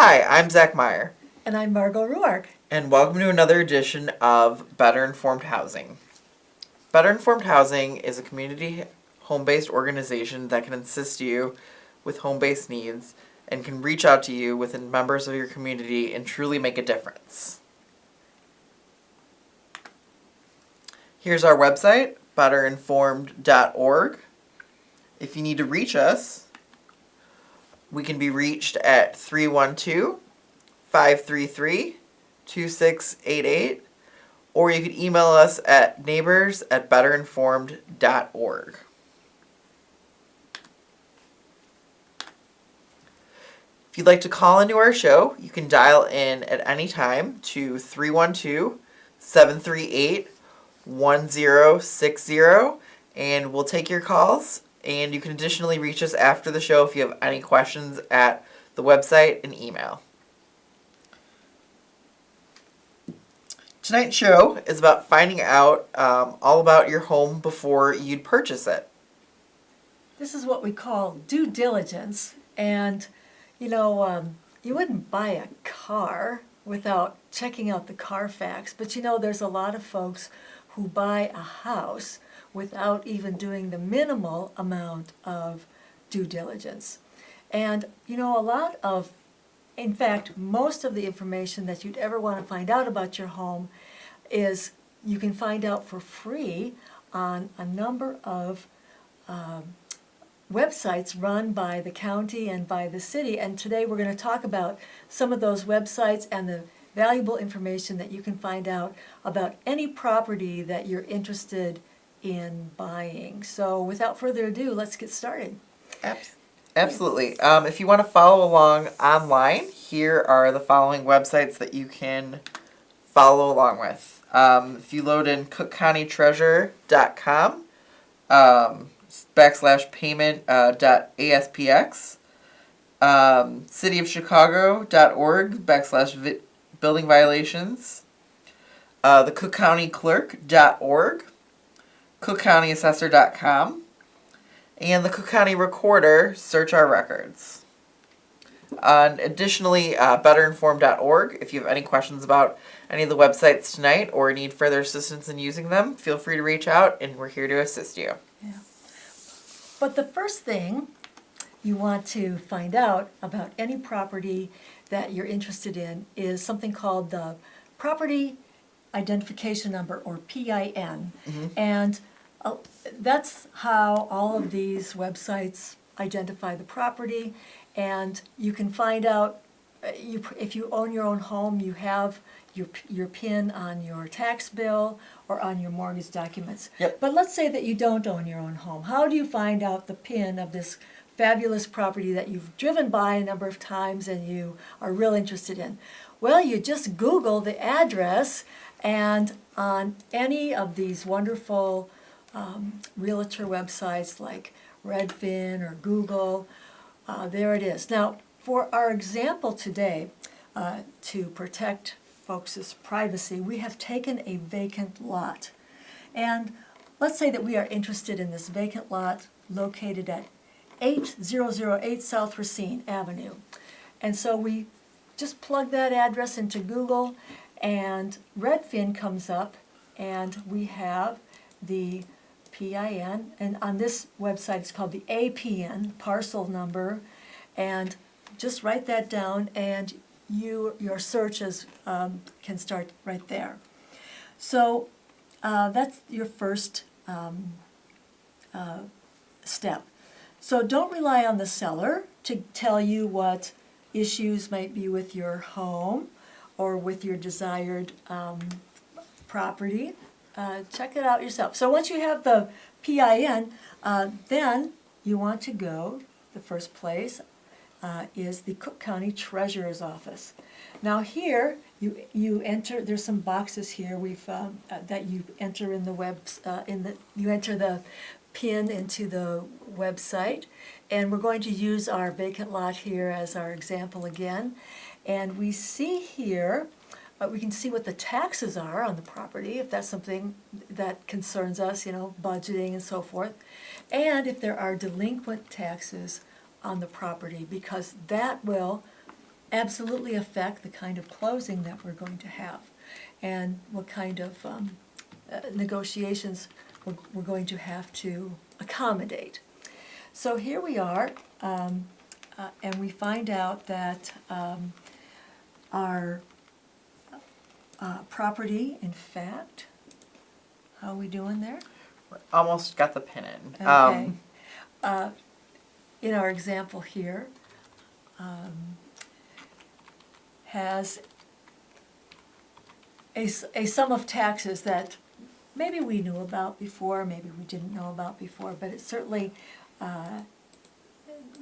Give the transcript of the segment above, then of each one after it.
Hi, I'm Zach Meyer. And I'm Margo Ruark. And welcome to another edition of Better Informed Housing. Better Informed Housing is a community home-based organization that can assist you with home-based needs and can reach out to you within members of your community and truly make a difference. Here's our website, betterinformed.org. If you need to reach us, we can be reached at 312-533-2688, or you can email us at neighbors@betterinformed.org. If you'd like to call into our show, you can dial in at any time to 312-738-1060, and we'll take your calls. And you can additionally reach us after the show if you have any questions at the website and email. Tonight's show is about finding out all about your home before you'd purchase it. This is what we call due diligence. And, you wouldn't buy a car without checking out the Carfax. But, there's a lot of folks who buy a house without even doing the minimal amount of due diligence. And, in fact, most of the information that you'd ever want to find out about your home is you can find out for free on a number of websites run by the county and by the city. And today we're going to talk about some of those websites and the valuable information that you can find out about any property that you're interested in buying. So without further ado, let's get started. Absolutely. If you want to follow along online, here are the following websites that you can follow along with. If you load in cookcountytreasurer.com, /payment.aspx, cityofchicago.org /building violations, the cookcountyclerk.org, cookcountyassessor.com, and the Cook County Recorder, search our records. Additionally, betterinformed.org. If you have any questions about any of the websites tonight or need further assistance in using them, feel free to reach out and we're here to assist you. Yeah. But the first thing you want to find out about any property that you're interested in is something called the Property Identification Number, or PIN. Mm-hmm. And that's how all of these websites identify the property. And you can find out, if you own your own home, you have your PIN on your tax bill or on your mortgage documents. Yep. But let's say that you don't own your own home. How do you find out the PIN of this fabulous property that you've driven by a number of times and you are real interested in? Well, you just Google the address, and on any of these wonderful realtor websites like Redfin or Google, there it is. Now, for our example today, to protect folks' privacy, we have taken a vacant lot. And let's say that we are interested in this vacant lot located at 8008 South Racine Avenue. And so we just plug that address into Google, and Redfin comes up, and we have the PIN, and on this website it's called the APN, parcel number, and just write that down, and your searches can start right there. So that's your first step. So don't rely on the seller to tell you what issues might be with your home or with your desired property. Check it out yourself. So once you have the PIN, then you want to go, the first place is the Cook County Treasurer's Office. Now here, you enter, there's some boxes here that you enter in the you enter the PIN into the website, and we're going to use our vacant lot here as our example again. And we see here, we can see what the taxes are on the property, if that's something that concerns us, budgeting and so forth, and if there are delinquent taxes on the property, because that will absolutely affect the kind of closing that we're going to have and what kind of negotiations we're going to have to accommodate. So here we are, and we find out that our property, in fact, how are we doing there? Almost got the pin in. Okay. In our example here, has a sum of taxes that maybe we knew about before, maybe we didn't know about before, but it certainly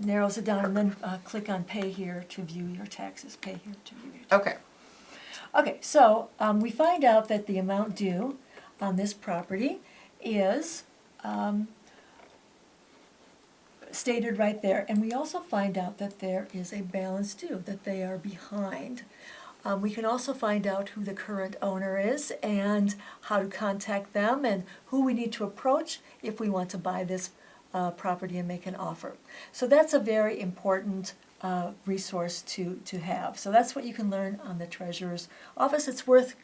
narrows it down. And then click on Pay Here to view your taxes. Pay Here to view your taxes. Okay. Okay, so we find out that the amount due on this property is stated right there. And we also find out that there is a balance due, that they are behind. We can also find out who the current owner is and how to contact them and who we need to approach if we want to buy this property and make an offer. So that's a very important resource to have. So that's what you can learn on the Treasurer's Office. It's worth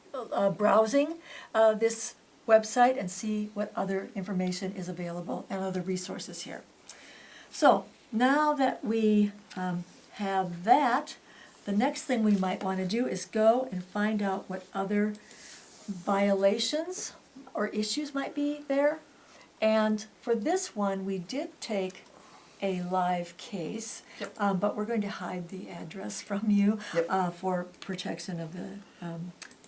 browsing this website and see what other information is available and other resources here. So now that we have that, the next thing we might want to do is go and find out what other violations or issues might be there. And for this one, we did take a live case, Yep. But we're going to hide the address from you Yep. for protection of the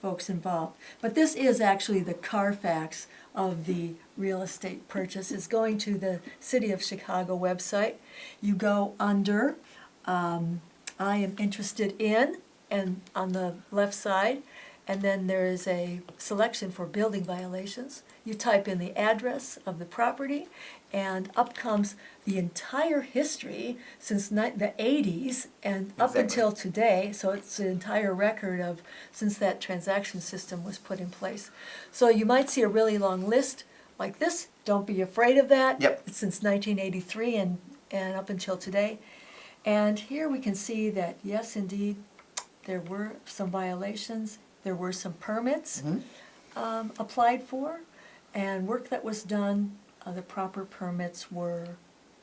folks involved. But this is actually the Carfax of the real estate purchase. It's going to the City of Chicago website. You go under I am interested in, and on the left side, and then there is a selection for building violations. You type in the address of the property, and up comes the entire history since the 80s and up Exactly. until today. So it's the entire record of since that transaction system was put in place. So you might see a really long list like this. Don't be afraid of that. Yep. It's since 1983 and up until today. And here we can see that, yes, indeed, there were some violations. There were some permits applied for, and work that was done, the proper permits were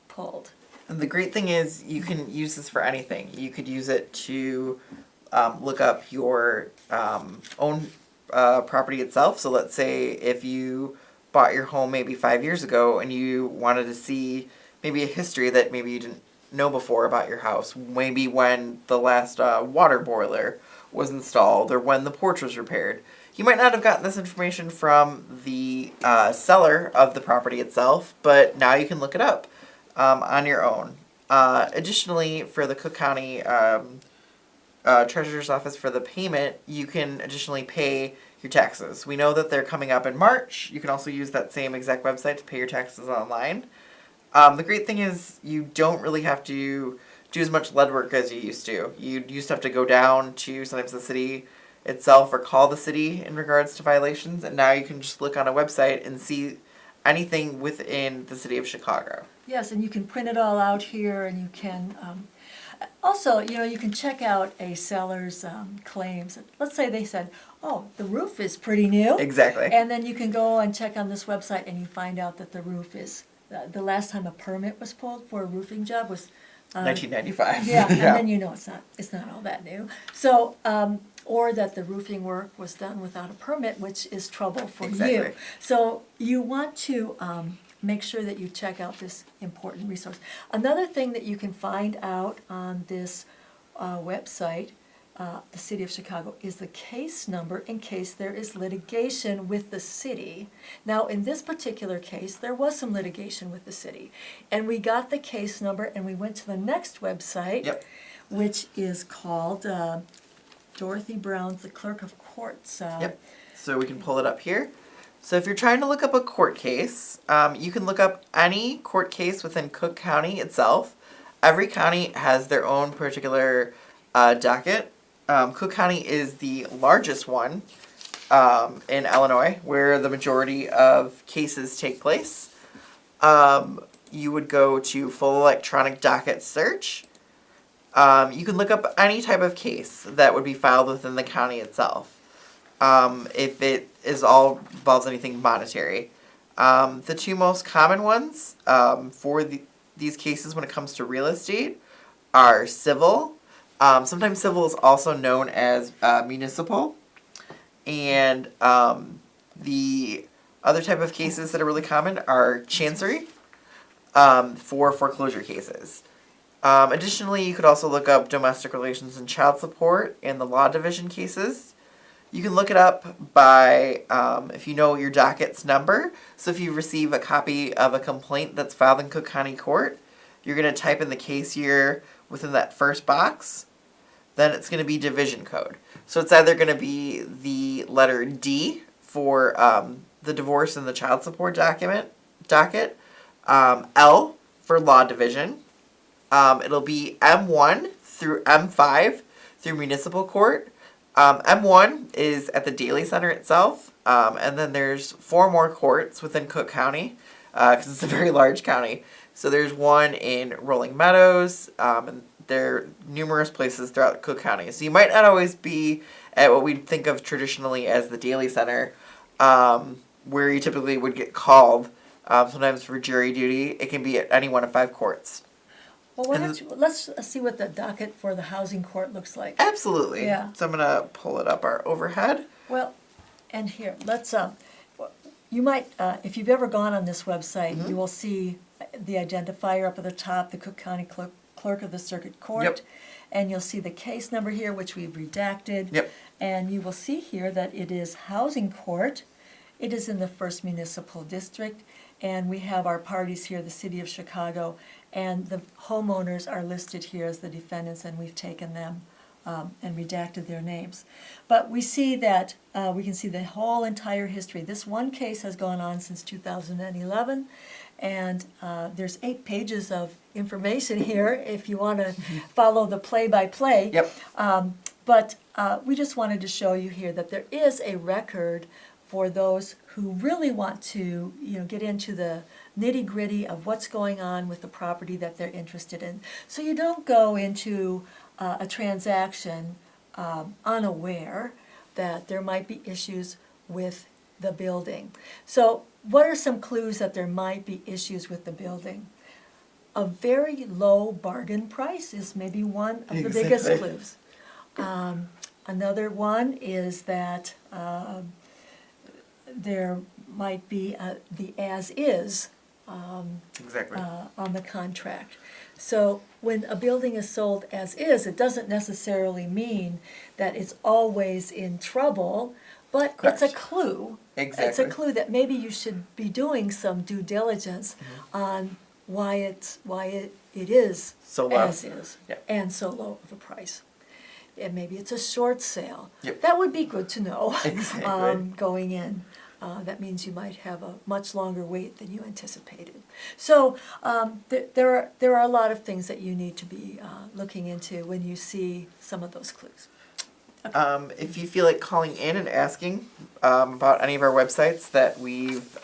pulled. And the great thing is you can use this for anything. You could use it to look up your own property itself. So let's say if you bought your home maybe 5 years ago and you wanted to see maybe a history that maybe you didn't know before about your house, maybe when the last water boiler was installed or when the porch was repaired. You might not have gotten this information from the seller of the property itself, but now you can look it up on your own. Additionally, for the Cook County Treasurer's Office for the payment, you can additionally pay your taxes. We know that they're coming up in March. You can also use that same exact website to pay your taxes online. The great thing is you don't really have to do as much lead work as you used to. You used to have to go down to sometimes the city itself or call the city in regards to violations, and now you can just look on a website and see anything within the city of Chicago. Yes, and you can print it all out here, and you can also, you can check out a seller's claims. Let's say they said, oh, the roof is pretty new. Exactly. And then you can go and check on this website, and you find out that the roof is, the last time a permit was pulled for a roofing job was 1995. Yeah, and then you know it's not all that new. So, or that the roofing work was done without a permit, which is trouble for you. Exactly. So you want to make sure that you check out this important resource. Another thing that you can find out on this website, the City of Chicago, is the case number in case there is litigation with the city. Now, in this particular case, there was some litigation with the city. And we got the case number and we went to the next website, Yep. which is called Dorothy Brown's, the Clerk of Courts. Yep. So we can pull it up here. So if you're trying to look up a court case, you can look up any court case within Cook County itself. Every county has their own particular docket. Cook County is the largest one in Illinois, where the majority of cases take place. You would go to full electronic docket search, You can look up any type of case that would be filed within the county itself. If it is all involves anything monetary. The two most common ones for these cases when it comes to real estate are civil. Sometimes civil is also known as municipal. And the other type of cases that are really common are chancery for foreclosure cases. Additionally, you could also look up domestic relations and child support in the law division cases. You can look it up by, if you know your docket's number. So if you receive a copy of a complaint that's filed in Cook County Court, you're going to type in the case year within that first box. Then it's going to be division code. So it's either going to be the letter D for the divorce and the child support docket, L for law division. It'll be M1 through M5 through municipal court. M1 is at the Daily Center itself, and then there's 4 more courts within Cook County, because it's a very large county. So there's one in Rolling Meadows, and there are numerous places throughout Cook County. So you might not always be at what we'd think of traditionally as the Daily Center, where you typically would get called, sometimes for jury duty. It can be at any one of 5 courts. Well, let's see what the docket for the housing court looks like. Absolutely. Yeah. So I'm going to pull it up our overhead. Well, and here, let's, you might, if you've ever gone on this website, you will see the identifier up at the top, the Cook County Clerk of the Circuit Court. Yep. And you'll see the case number here, which we've redacted. Yep. And you will see here that it is housing court. It is in the 1st Municipal District. And we have our parties here, the City of Chicago, and the homeowners are listed here as the defendants, and we've taken them and redacted their names. But we see that, we can see the whole entire history. This one case has gone on since 2011, and there's 8 pages of information here if you want to follow the play-by-play. Yep. But we just wanted to show you here that there is a record for those who really want to, get into the nitty-gritty of what's going on with the property that they're interested in. So you don't go into a transaction unaware that there might be issues with the building. So what are some clues that there might be issues with the building? A very low bargain price is maybe one of the biggest clues. Another one is that there might be the as-is on the contract. So when a building is sold as is, it doesn't necessarily mean that it's always in trouble, but Correct. it's a clue. Exactly. It's a clue that maybe you should be doing some due diligence on why it is So low. as is Yep. and so low of a price. And maybe it's a short sale. Yep. That would be good to know Exactly. going in. That means you might have a much longer wait than you anticipated. So there are a lot of things that you need to be looking into when you see some of those clues. If you feel like calling in and asking about any of our websites that we've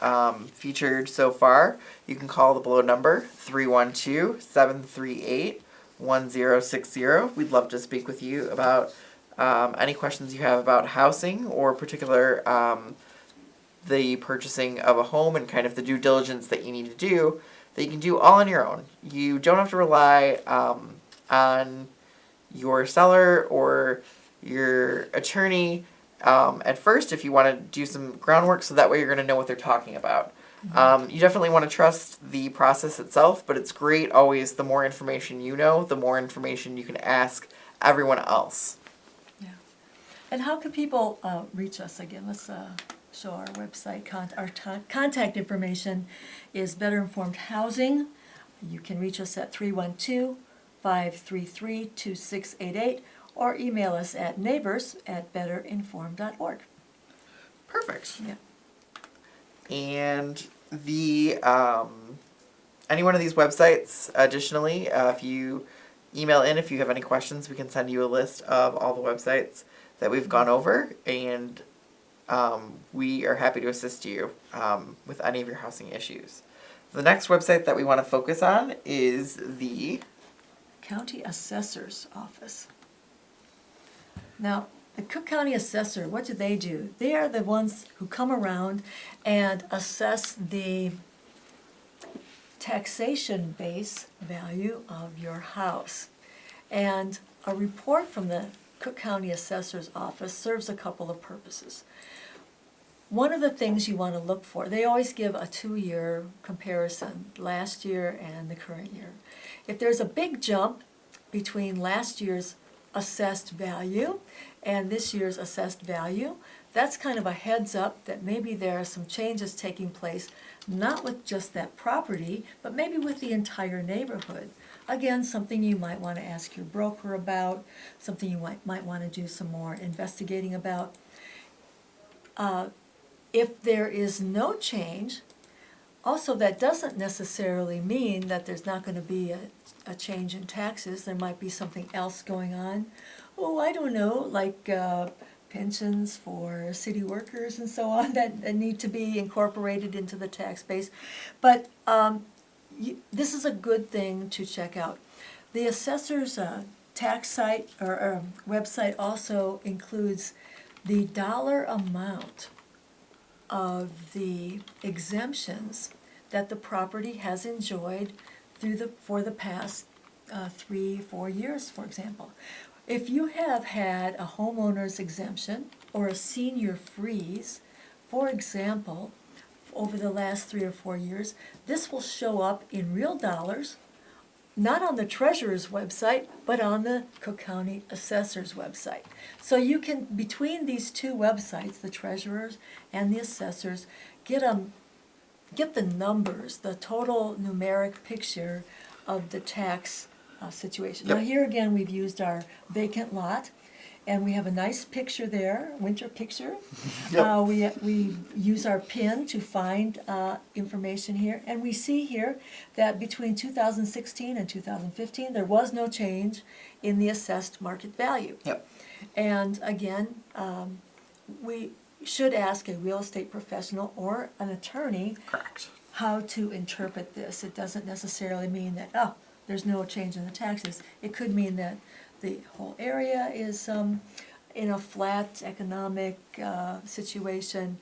featured so far, you can call the below number, 312-738-1060. We'd love to speak with you about any questions you have about housing or particular the purchasing of a home and kind of the due diligence that you need to do, that you can do all on your own. You don't have to rely on your seller or your attorney at first if you want to do some groundwork, so that way you're going to know what they're talking about. You definitely want to trust the process itself, but it's great always, the more information you know, the more information you can ask everyone else. Yeah. And how can people reach us again? Let's show our website. Our contact information is Better Informed Housing. You can reach us at 312-533-2688 or email us at neighbors@betterinformed.org. Perfect. Yeah. And the any one of these websites, additionally, if you email in if you have any questions, we can send you a list of all the websites that we've gone over, and we are happy to assist you with any of your housing issues. The next website that we want to focus on is the County Assessor's Office. Now, the Cook County Assessor, what do? They are the ones who come around and assess the taxation base value of your house. And a report from the Cook County Assessor's Office serves a couple of purposes. One of the things you want to look for, they always give a 2-year comparison, last year and the current year. If there's a big jump between last year's assessed value and this year's assessed value, that's kind of a heads up that maybe there are some changes taking place, not with just that property, but maybe with the entire neighborhood. Again, something you might want to ask your broker about, something you might want to do some more investigating about. If there is no change, also that doesn't necessarily mean that there's not going to be a change in taxes. There might be something else going on. Oh, I don't know, like pensions for city workers and so on that need to be incorporated into the tax base. But this is a good thing to check out. The assessor's tax site or website also includes the dollar amount of the exemptions that the property has enjoyed for the past 3-4 years, for example. If you have had a homeowner's exemption or a senior freeze, for example, over the last 3 or 4 years, this will show up in real dollars, not on the treasurer's website, but on the Cook County Assessor's website. So you can, between these two websites, the treasurer's and the assessor's, get the numbers, the total numeric picture of the tax situation. Yep. Now here again, we've used our vacant lot, and we have a nice picture there, winter picture. Yep. We use our PIN to find information here, and we see here that between 2016 and 2015, there was no change in the assessed market value. Yep. And again, we should ask a real estate professional or an attorney Correct. how to interpret this. It doesn't necessarily mean that, oh, there's no change in the taxes. It could mean that the whole area is in a flat economic situation,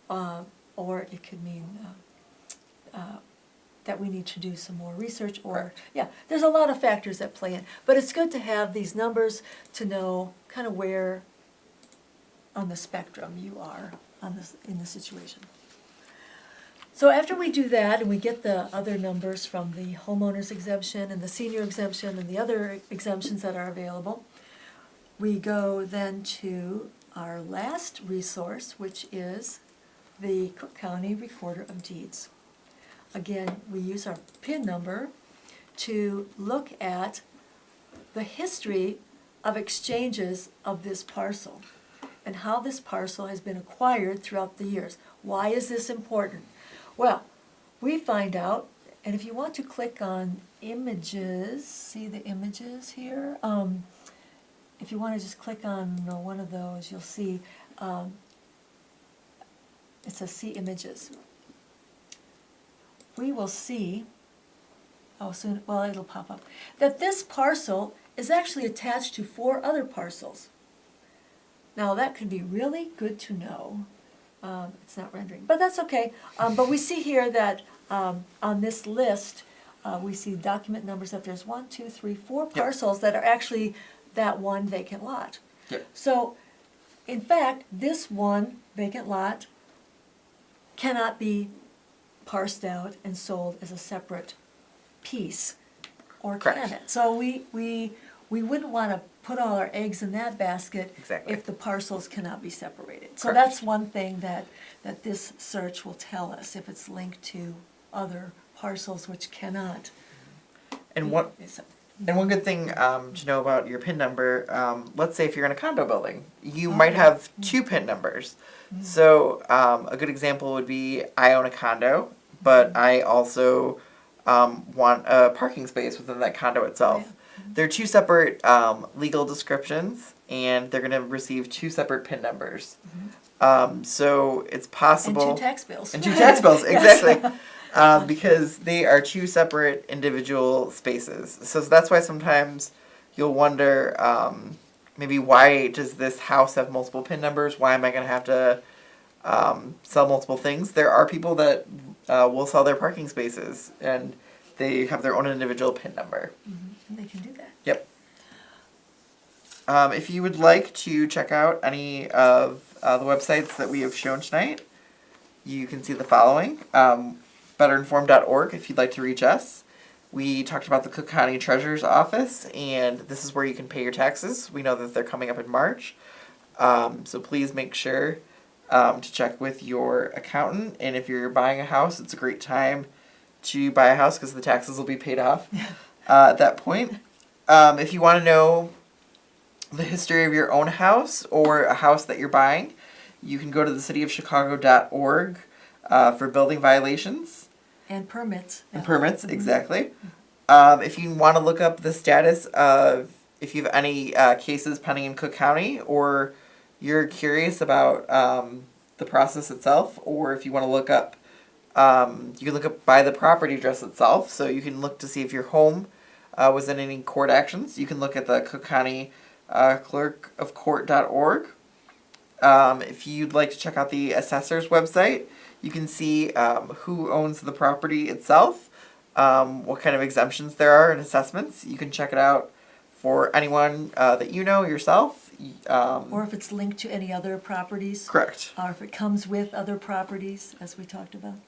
or it could mean that we need to do some more research, or, Correct. yeah, there's a lot of factors that play in. But it's good to have these numbers to know kind of where on the spectrum you are in the situation. So after we do that and we get the other numbers from the homeowner's exemption and the senior exemption and the other exemptions that are available, we go then to our last resource, which is the Cook County Recorder of Deeds. Again, we use our PIN number to look at the history of exchanges of this parcel and how this parcel has been acquired throughout the years. Why is this important? Well, we find out, and if you want to click on images, see the images here? If you want to just click on one of those, you'll see it says see images. We will see, soon, well, it'll pop up, that this parcel is actually attached to 4 other parcels. Now that could be really good to know. It's not rendering, but that's okay. But we see here that on this list, we see document numbers that there's 1, 2, 3, 4 parcels that are actually that one vacant lot. Yep. So, in fact, this one vacant lot cannot be parsed out and sold as a separate piece, or can Correct. it? So we wouldn't want to put all our eggs in that basket. Exactly. If the parcels cannot be separated. So Correct. that's one thing that this search will tell us, if it's linked to other parcels which cannot. And one good thing to know about your PIN number, let's say if you're in a condo building, you might have 2 PIN numbers. So a good example would be, I own a condo, but I also want a parking space within that condo itself. Yeah. They're 2 separate legal descriptions, and they're going to receive 2 separate PIN numbers. So it's possible. And 2 tax bills. And 2 tax bills, Yes. exactly. because they are two separate individual spaces. So that's why sometimes you'll wonder, maybe why does this house have multiple PIN numbers? Why am I going to have to sell multiple things? There are people that will sell their parking spaces, and they have their own individual PIN number. Mm-hmm. They can do that. Yep. If you would like to check out any of the websites that we have shown tonight, you can see the following. Betterinformed.org if you'd like to reach us. We talked about the Cook County Treasurer's Office, and this is where you can pay your taxes. We know that they're coming up in March, so please make sure to check with your accountant. And if you're buying a house, it's a great time to buy a house because the taxes will be paid off at that point. If you want to know the history of your own house or a house that you're buying, you can go to thecityofchicago.org for building violations. And permits. And permits, exactly. If you want to look up the status of, if you have any cases pending in Cook County, or you're curious about the process itself, or if you want to look up, you can look up by the property address itself, so you can look to see if your home was in any court actions. You can look at the Cook County clerkofcourt.org. If you'd like to check out the assessor's website, you can see who owns the property itself, what kind of exemptions there are in assessments. You can check it out for anyone that you know yourself. Or if it's linked to any other properties. Correct. Or if it comes with other properties, as we talked about.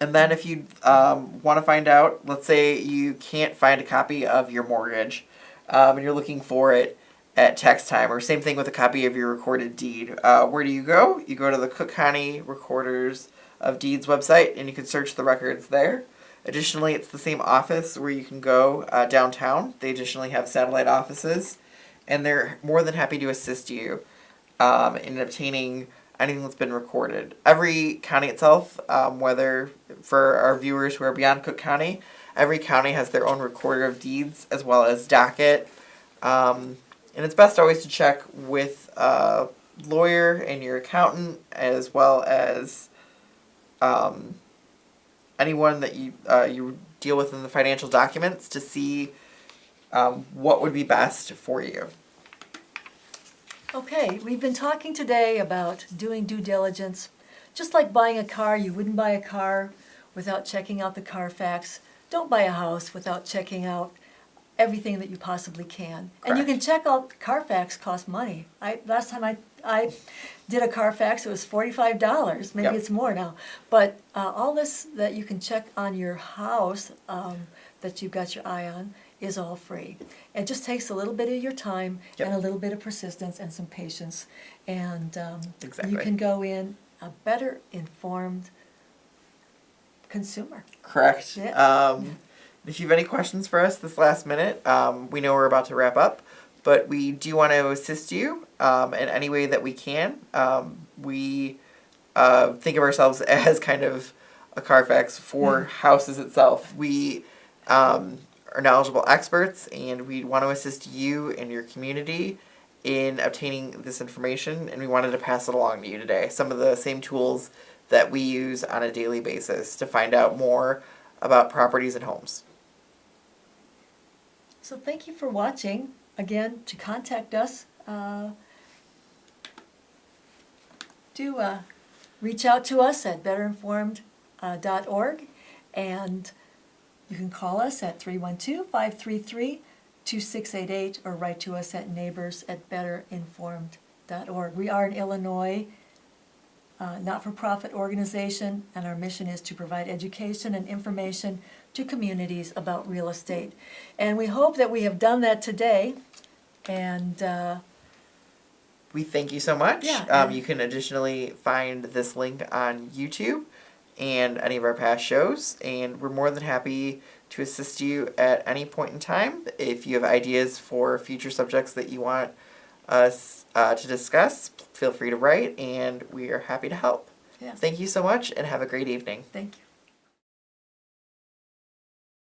And then if you want to find out, let's say you can't find a copy of your mortgage, and you're looking for it at tax time, or same thing with a copy of your recorded deed. Where do you go? You go to the Cook County Recorders of Deeds website, and you can search the records there. Additionally, it's the same office where you can go downtown. They additionally have satellite offices, and they're more than happy to assist you in obtaining anything that's been recorded. Every county itself, whether for our viewers who are beyond Cook County, every county has their own recorder of deeds as well as docket. And it's best always to check with a lawyer and your accountant, as well as anyone that you deal with in the financial documents, to see what would be best for you. Okay, we've been talking today about doing due diligence. Just like buying a car, you wouldn't buy a car without checking out the Carfax. Don't buy a house without checking out everything that you possibly can. Correct. And you can check out, Carfax costs money. Last time I did a Carfax, it was $45. Maybe Yep. it's more now. But all this that you can check on your house that you've got your eye on is all free. It just takes a little bit of your time Yep. and a little bit of persistence and some patience. And Exactly. you can go in a better informed consumer. Correct. Yeah. If you have any questions for us this last minute, we know we're about to wrap up, but we do want to assist you in any way that we can. We think of ourselves as kind of a Carfax for houses itself. We are knowledgeable experts, and we want to assist you and your community in obtaining this information, and we wanted to pass it along to you today. Some of the same tools that we use on a daily basis to find out more about properties and homes. So thank you for watching. Again, to contact us, reach out to us at betterinformed.org, and you can call us at 312-533-2688 or write to us at neighbors@betterinformed.org. We are an Illinois not-for-profit organization, and our mission is to provide education and information to communities about real estate. And we hope that we have done that today, and We thank you so much. Yeah. You can additionally find this link on YouTube and any of our past shows, and we're more than happy to assist you at any point in time. If you have ideas for future subjects that you want us to discuss, feel free to write, and we are happy to help. yes, Thank you so much, and have a great evening. thank you.